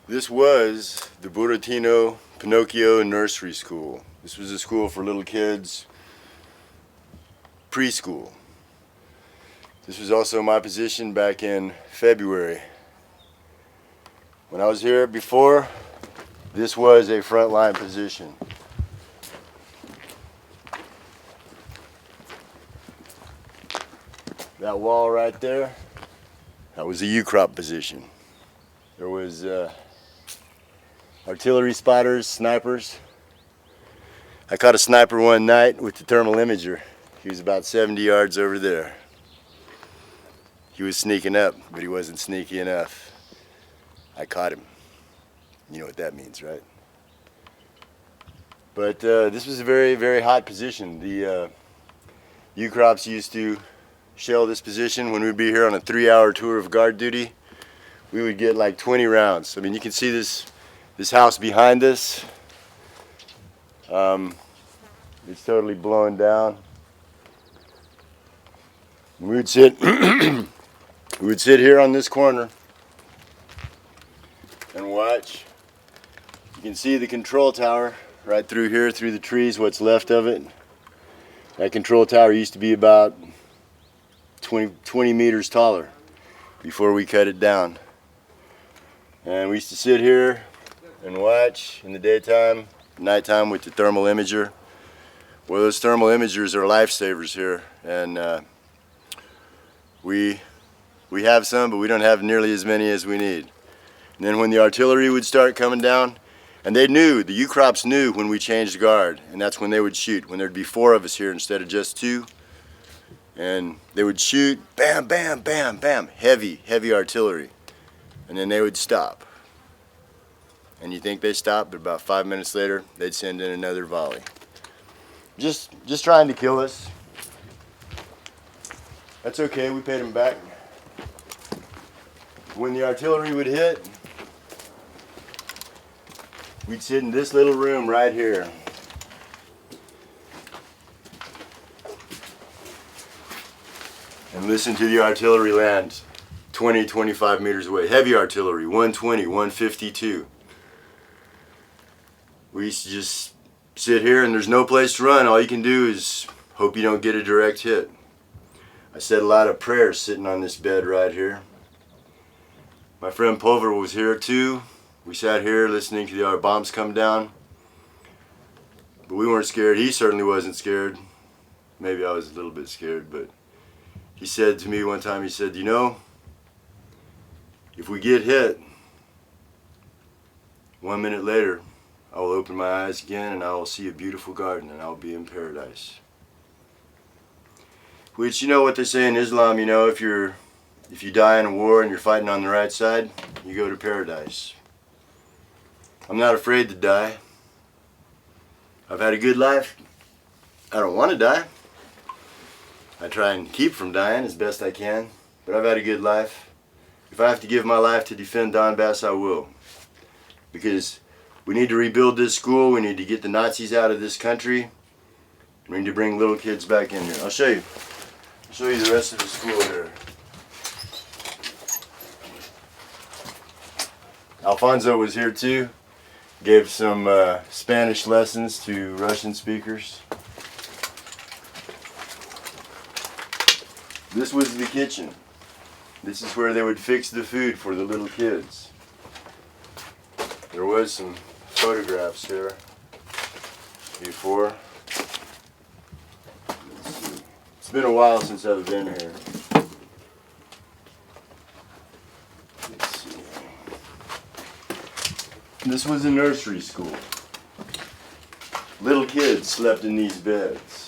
This was the Buratino Nursery School. This was a school for little kids, preschool. This was also my position back in February. When I was here before, this was a frontline position. That wall right there, that was a ukrops position. There was artillery spotters, snipers. I caught a sniper one night with the thermal imager. He was about 70 yards over there. He was sneaking up, but he wasn't sneaky enough. I caught him. You know what that means, right? But this was a very, very hot position. The ukrops used to shell this position when we'd be here on a 3-hour tour of guard duty. We would get like 20 rounds. I mean, you can see this house behind us. It's totally blown down. We would sit we would sit here on this corner and watch. You can see the control tower right through here, through the trees, what's left of it. That control tower used to be about 20 meters taller before we cut it down. And we used to sit here and watch in the daytime, nighttime with the thermal imager. Well, those thermal imagers are lifesavers here, and we have some, but we don't have nearly as many as we need. And then when the artillery would start coming down, and they knew, the ukrops knew when we changed guard, and that's when they would shoot, when there'd be 4 of us here instead of just 2. And they would shoot, bam, bam, bam, bam, heavy artillery. And then they would stop. And you think they stopped, but about 5 minutes later, they'd send in another volley. Just trying to kill us. That's okay, we paid them back. When the artillery would hit, we'd sit in this little room right here. And listen to the artillery land 20, 25 meters away. Heavy artillery, 120, 152. We used to just sit here and there's no place to run. All you can do is hope you don't get a direct hit. I said a lot of prayers sitting on this bed right here. My friend Pulver was here too. We sat here listening to our bombs come down. But we weren't scared. He certainly wasn't scared. Maybe I was a little bit scared, but he said to me one time, he said, you know, if we get hit, 1 minute later, I will open my eyes again and I will see a beautiful garden and I will be in paradise. Which, you know what they say in Islam, you know, if you die in a war and you're fighting on the right side, you go to paradise. I'm not afraid to die. I've had a good life. I don't want to die. I try and keep from dying as best I can, but I've had a good life. If I have to give my life to defend Donbas, I will. Because we need to rebuild this school, we need to get the Nazis out of this country, we need to bring little kids back in here. I'll show you. I'll show you the rest of the school here. Alfonso was here too. Gave some Spanish lessons to Russian speakers. This was the kitchen. This is where they would fix the food for the little kids. There was some photographs here before. Let's see. It's been a while since I've been here. Let's see. This was a nursery school. Little kids slept in these beds.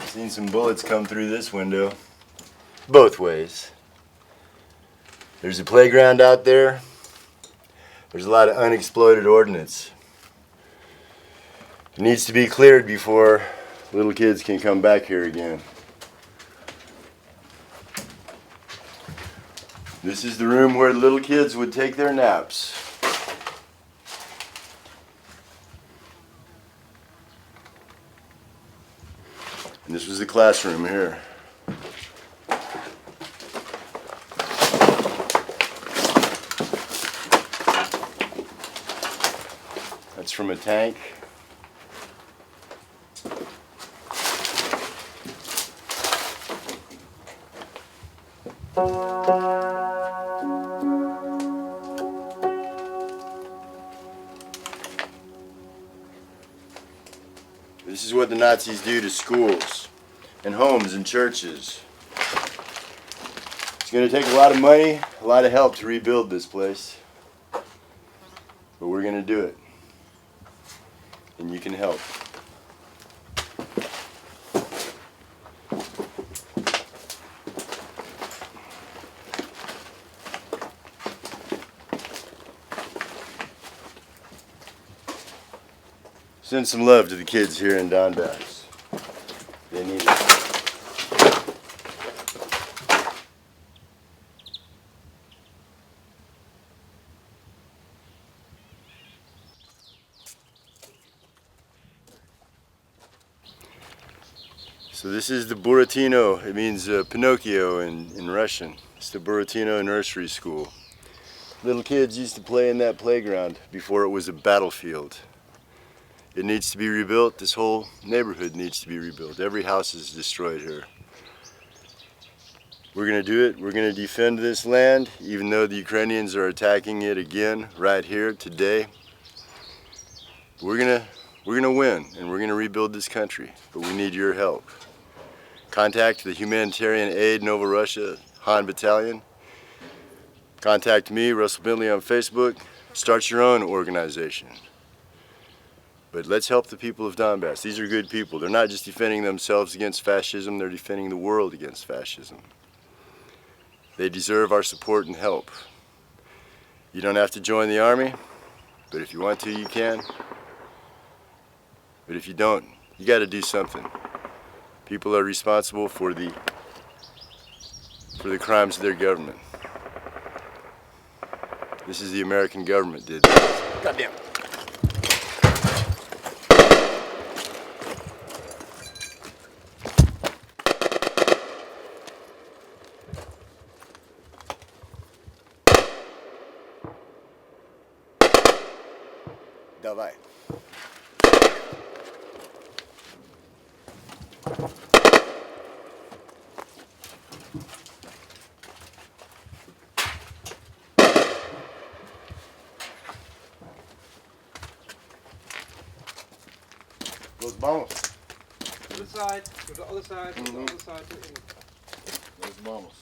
Seen some bullets come through this window, both ways. There's a playground out there. There's a lot of unexploded ordnance. It needs to be cleared before little kids can come back here again. This is the room where little kids would take their naps. And this was the classroom here. That's from a tank. This is what the Nazis do to schools and homes and churches. It's going to take a lot of money, a lot of help to rebuild this place. But we're going to do it. And you can help. Send some love to the kids here in Donbas. They need it. So this is the Buratino, it means Pinocchio in Russian. It's the Buratino Nursery School. Little kids used to play in that playground before it was a battlefield. It needs to be rebuilt. This whole neighborhood needs to be rebuilt. Every house is destroyed here. We're going to do it. We're going to defend this land, even though the Ukrainians are attacking it again right here today. We're going to win, and we're going to rebuild this country. But we need your help. Contact the Humanitarian Aid Novorossия Han Battalion. Contact me, Russell Bentley, on Facebook. Start your own organization. But let's help the people of Donbass. These are good people. They're not just defending themselves against fascism, they're defending the world against fascism. They deserve our support and help. You don't have to join the army, but if you want to, you can. But if you don't, you got to do something. People are responsible for the crimes of their government. This is the American government did this. Goddamn. Давай. Los vamos. To the side, to the other side, to the other side. Los vamos.